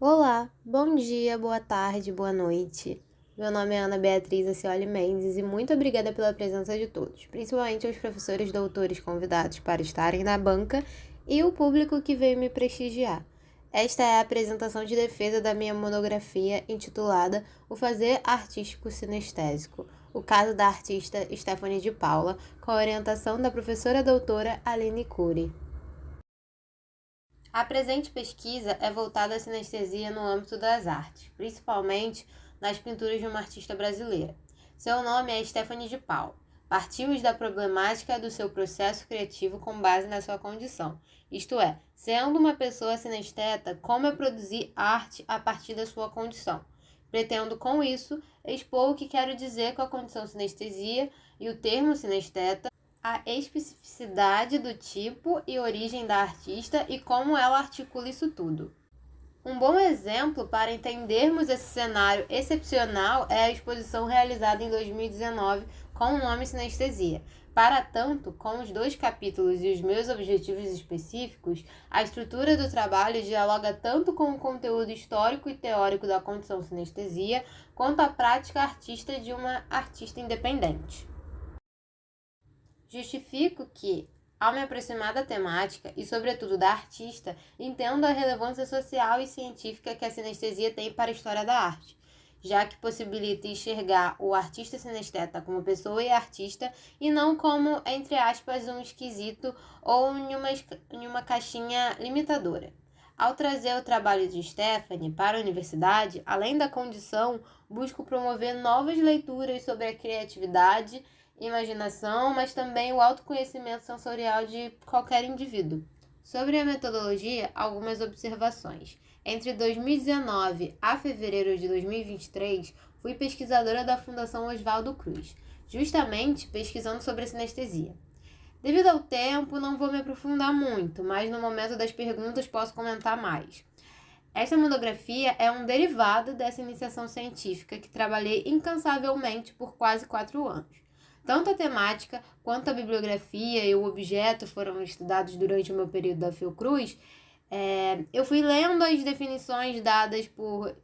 Olá, bom dia, boa tarde, boa noite. Meu nome é Ana Beatriz Acioli Mendes e muito obrigada pela presença de todos, principalmente aos professores doutores convidados para estarem na banca e o público que veio me prestigiar. Esta é a apresentação de defesa da minha monografia intitulada O Fazer Artístico Sinestésico, o caso da artista Stephanie de Paula, com a orientação da professora doutora Aline Cury. A presente pesquisa é voltada à sinestesia no âmbito das artes, principalmente nas pinturas de uma artista brasileira. Seu nome é Stephanie de Paula. Partimos da problemática do seu processo criativo com base na sua condição, isto é, sendo uma pessoa sinesteta, como é produzir arte a partir da sua condição. Pretendo, com isso, expor o que quero dizer com a condição sinestesia e o termo sinesteta, a especificidade do tipo e origem da artista e como ela articula isso tudo. Um bom exemplo para entendermos esse cenário excepcional é a exposição realizada em 2019 com o nome Sinestesia. Para tanto, com os 2 capítulos e os meus objetivos específicos, a estrutura do trabalho dialoga tanto com o conteúdo histórico e teórico da condição sinestesia, quanto a prática artista de uma artista independente. Justifico que, ao me aproximar da temática e, sobretudo, da artista, entendo a relevância social e científica que a sinestesia tem para a história da arte, já que possibilita enxergar o artista sinesteta como pessoa e artista e não como, entre aspas, um esquisito ou em uma caixinha limitadora. Ao trazer o trabalho de Stephanie para a universidade, além da condição, busco promover novas leituras sobre a criatividade, imaginação, mas também o autoconhecimento sensorial de qualquer indivíduo. Sobre a metodologia, algumas observações. Entre 2019 a fevereiro de 2023, fui pesquisadora da Fundação Oswaldo Cruz, justamente pesquisando sobre a sinestesia. Devido ao tempo, não vou me aprofundar muito, mas no momento das perguntas posso comentar mais. Esta monografia é um derivado dessa iniciação científica que trabalhei incansavelmente por quase 4 anos. Tanto a temática quanto a bibliografia e o objeto foram estudados durante o meu período da Fiocruz. Eu fui lendo as definições dadas por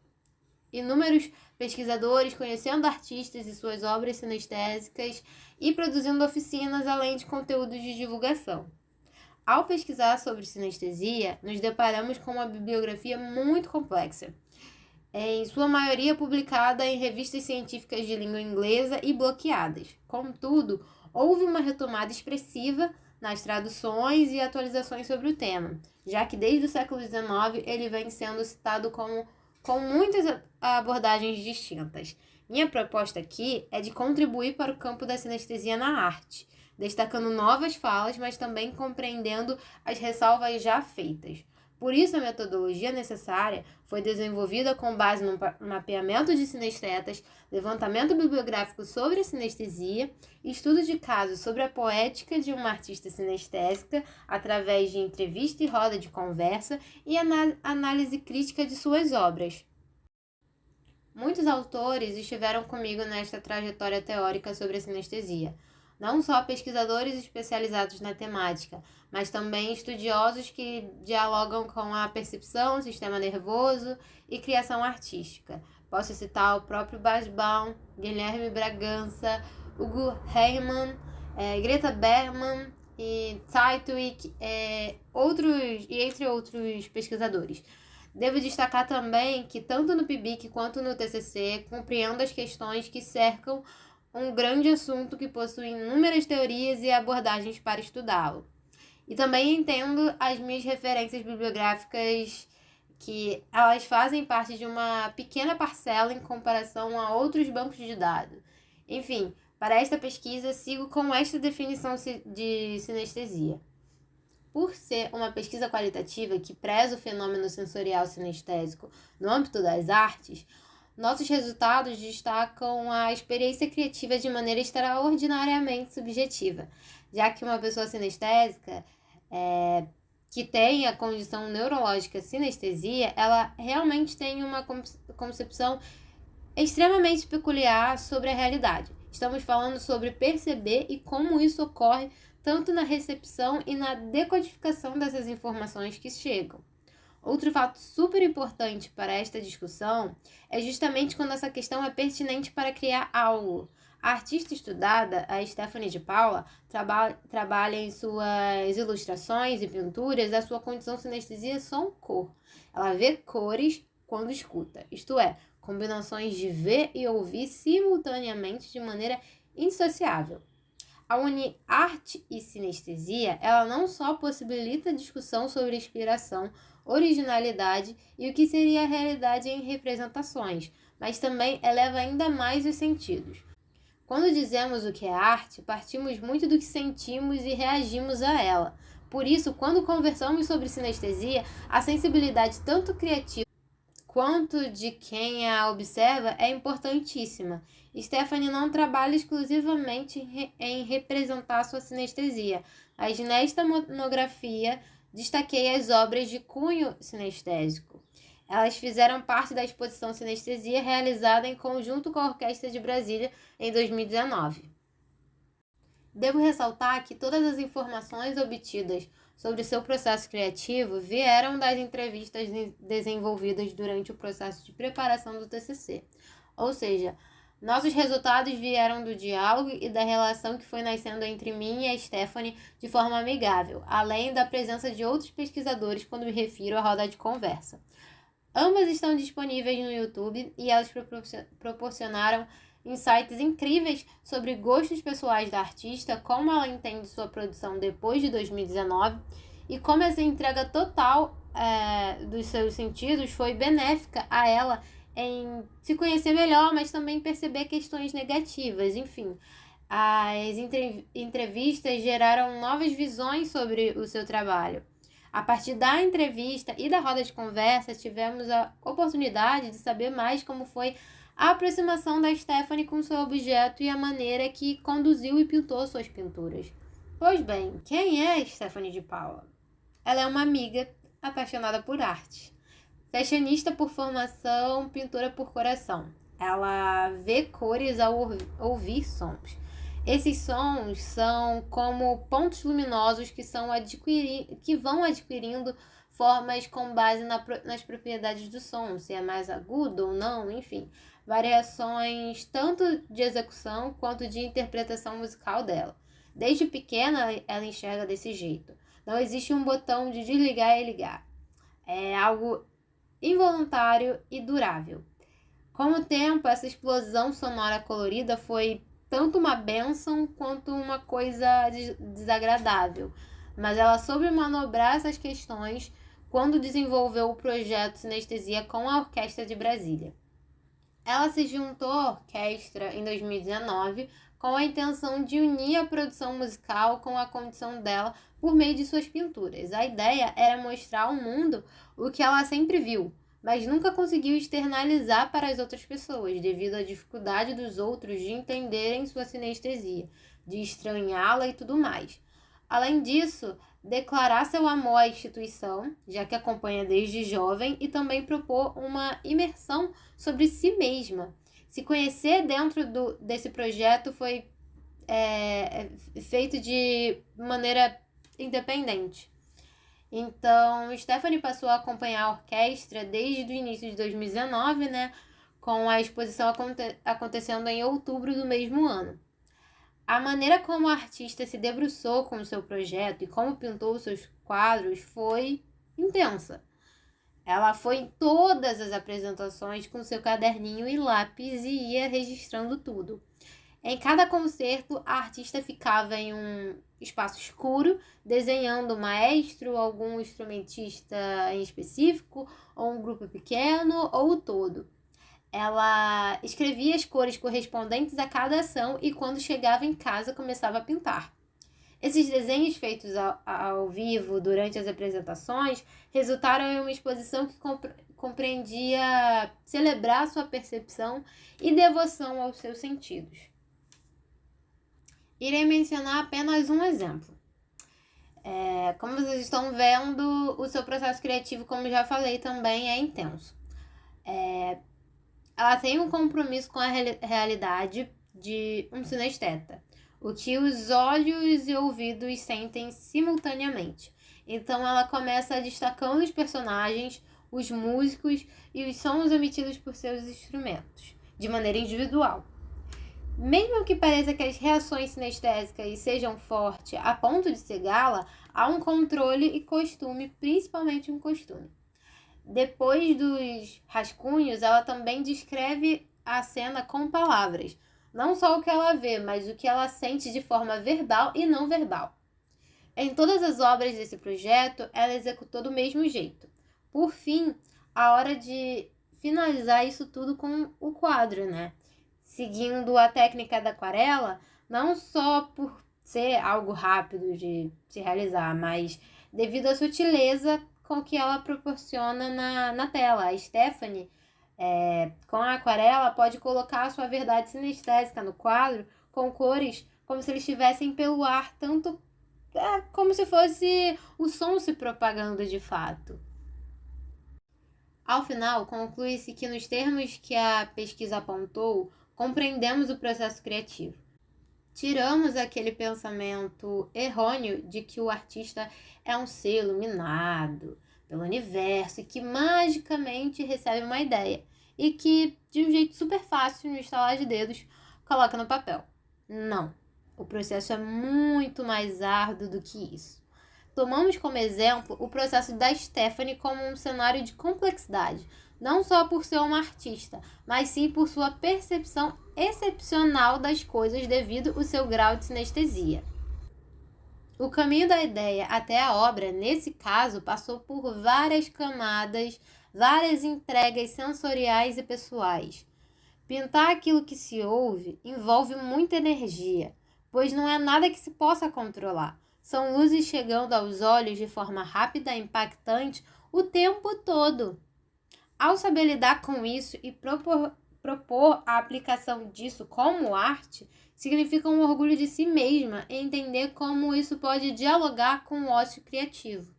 inúmeros pesquisadores, conhecendo artistas e suas obras sinestésicas e produzindo oficinas além de conteúdos de divulgação. Ao pesquisar sobre sinestesia, nos deparamos com uma bibliografia muito complexa, em sua maioria publicada em revistas científicas de língua inglesa e bloqueadas. Contudo, houve uma retomada expressiva nas traduções e atualizações sobre o tema, já que desde o século XIX ele vem sendo citado com muitas abordagens distintas. Minha proposta aqui é de contribuir para o campo da sinestesia na arte, destacando novas falas, mas também compreendendo as ressalvas já feitas. Por isso, a metodologia necessária foi desenvolvida com base no mapeamento de sinestetas, levantamento bibliográfico sobre a sinestesia, estudo de casos sobre a poética de uma artista sinestésica através de entrevista e roda de conversa e análise crítica de suas obras. Muitos autores estiveram comigo nesta trajetória teórica sobre a sinestesia. Não só pesquisadores especializados na temática, mas também estudiosos que dialogam com a percepção, sistema nervoso e criação artística. Posso citar o próprio Bas Baum, Guilherme Bragança, Hugo Hermann, Greta Berman e Zeitwig, entre outros pesquisadores. Devo destacar também que tanto no PIBIC quanto no TCC compreendo as questões que cercam um grande assunto que possui inúmeras teorias e abordagens para estudá-lo. E também entendo as minhas referências bibliográficas, que elas fazem parte de uma pequena parcela em comparação a outros bancos de dados. Enfim, para esta pesquisa, sigo com esta definição de sinestesia. Por ser uma pesquisa qualitativa que preza o fenômeno sensorial sinestésico no âmbito das artes, nossos resultados destacam a experiência criativa de maneira extraordinariamente subjetiva, já que uma pessoa sinestésica que tem a condição neurológica sinestesia, ela realmente tem uma concepção extremamente peculiar sobre a realidade. Estamos falando sobre perceber e como isso ocorre tanto na recepção e na decodificação dessas informações que chegam. Outro fato super importante para esta discussão é justamente quando essa questão é pertinente para criar algo. A artista estudada, a Stephanie de Paula, trabalha em suas ilustrações e pinturas a sua condição sinestesia som-cor. Ela vê cores quando escuta, isto é, combinações de ver e ouvir simultaneamente de maneira indissociável. A unir arte e sinestesia, ela não só possibilita discussão sobre inspiração, originalidade e o que seria a realidade em representações, mas também eleva ainda mais os sentidos. Quando dizemos o que é arte, partimos muito do que sentimos e reagimos a ela. Por isso, quando conversamos sobre sinestesia, a sensibilidade tanto criativa quanto de quem a observa é importantíssima. Stephanie não trabalha exclusivamente em representar sua sinestesia, mas nesta monografia destaquei as obras de cunho sinestésico. Elas fizeram parte da exposição Sinestesia, realizada em conjunto com a Orquestra de Brasília em 2019. Devo ressaltar que todas as informações obtidas sobre seu processo criativo vieram das entrevistas desenvolvidas durante o processo de preparação do TCC. Ou seja, nossos resultados vieram do diálogo e da relação que foi nascendo entre mim e a Stephanie de forma amigável, além da presença de outros pesquisadores quando me refiro à roda de conversa. Ambas estão disponíveis no YouTube e elas proporcionaram insights incríveis sobre gostos pessoais da artista, como ela entende sua produção depois de 2019 e como essa entrega total dos seus sentidos foi benéfica a ela em se conhecer melhor, mas também perceber questões negativas. Enfim, as entrevistas geraram novas visões sobre o seu trabalho. A partir da entrevista e da roda de conversa, tivemos a oportunidade de saber mais como foi a aproximação da Stephanie com seu objeto e a maneira que conduziu e pintou suas pinturas. Pois bem, quem é Stephanie de Paula? Ela é uma amiga apaixonada por arte, fashionista por formação, pintora por coração. Ela vê cores ao ouvir sons. Esses sons são como pontos luminosos que vão adquirindo formas com base nas propriedades do som, se é mais agudo ou não, enfim, variações tanto de execução quanto de interpretação musical dela. Desde pequena, ela enxerga desse jeito. Não existe um botão de desligar e ligar. É algo involuntário e durável. Com o tempo, essa explosão sonora colorida foi tanto uma bênção quanto uma coisa desagradável, mas ela soube manobrar essas questões quando desenvolveu o projeto Sinestesia com a Orquestra de Brasília. Ela se juntou à orquestra em 2019 com a intenção de unir a produção musical com a condição dela por meio de suas pinturas. A ideia era mostrar ao mundo o que ela sempre viu, mas nunca conseguiu externalizar para as outras pessoas, devido à dificuldade dos outros de entenderem sua sinestesia, de estranhá-la e tudo mais. Além disso, declarar seu amor à instituição, já que acompanha desde jovem, e também propor uma imersão sobre si mesma. Se conhecer dentro desse projeto foi feito de maneira independente. Então, Stephanie passou a acompanhar a orquestra desde o início de 2019, com a exposição acontecendo em outubro do mesmo ano. A maneira como a artista se debruçou com o seu projeto e como pintou os seus quadros foi intensa. Ela foi em todas as apresentações com seu caderninho e lápis e ia registrando tudo. Em cada concerto, a artista ficava em um espaço escuro, desenhando o maestro, algum instrumentista em específico, ou um grupo pequeno, ou o todo. Ela escrevia as cores correspondentes a cada ação e, quando chegava em casa, começava a pintar. Esses desenhos feitos ao vivo durante as apresentações resultaram em uma exposição que compreendia celebrar sua percepção e devoção aos seus sentidos. Irei mencionar apenas um exemplo. Como vocês estão vendo, o seu processo criativo, como já falei, também é intenso. Ela tem um compromisso com a realidade de um sinesteta, o que os olhos e ouvidos sentem simultaneamente. Então ela começa destacando os personagens, os músicos e os sons emitidos por seus instrumentos, de maneira individual. Mesmo que pareça que as reações sinestésicas sejam fortes a ponto de cegá-la, há um controle e costume, principalmente um costume. Depois dos rascunhos, ela também descreve a cena com palavras. Não só o que ela vê, mas o que ela sente de forma verbal e não verbal. Em todas as obras desse projeto, ela executou do mesmo jeito. Por fim, a hora de finalizar isso tudo com o quadro, né? Seguindo a técnica da aquarela, não só por ser algo rápido de se realizar, mas devido à sutileza com que ela proporciona na tela. A Stephanie, com a aquarela, pode colocar a sua verdade sinestésica no quadro com cores como se eles estivessem pelo ar, tanto como se fosse o som se propagando de fato. Ao final, conclui-se que, nos termos que a pesquisa apontou, compreendemos o processo criativo. Tiramos aquele pensamento errôneo de que o artista é um ser iluminado pelo universo e que magicamente recebe uma ideia e que, de um jeito super fácil, no estalar de dedos, coloca no papel. Não, o processo é muito mais árduo do que isso. Tomamos como exemplo o processo da Stephanie como um cenário de complexidade, não só por ser uma artista, mas sim por sua percepção excepcional das coisas devido ao seu grau de sinestesia. O caminho da ideia até a obra, nesse caso, passou por várias camadas, várias entregas sensoriais e pessoais. Pintar aquilo que se ouve envolve muita energia, pois não é nada que se possa controlar. São luzes chegando aos olhos de forma rápida e impactante o tempo todo. Ao saber lidar com isso e propor a aplicação disso como arte, significa um orgulho de si mesma e entender como isso pode dialogar com o ócio criativo.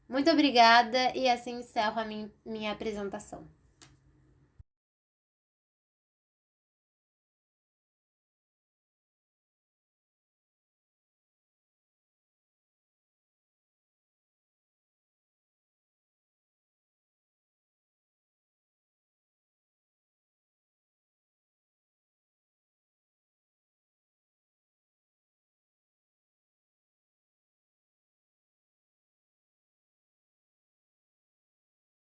Muito obrigada e assim encerro a minha apresentação.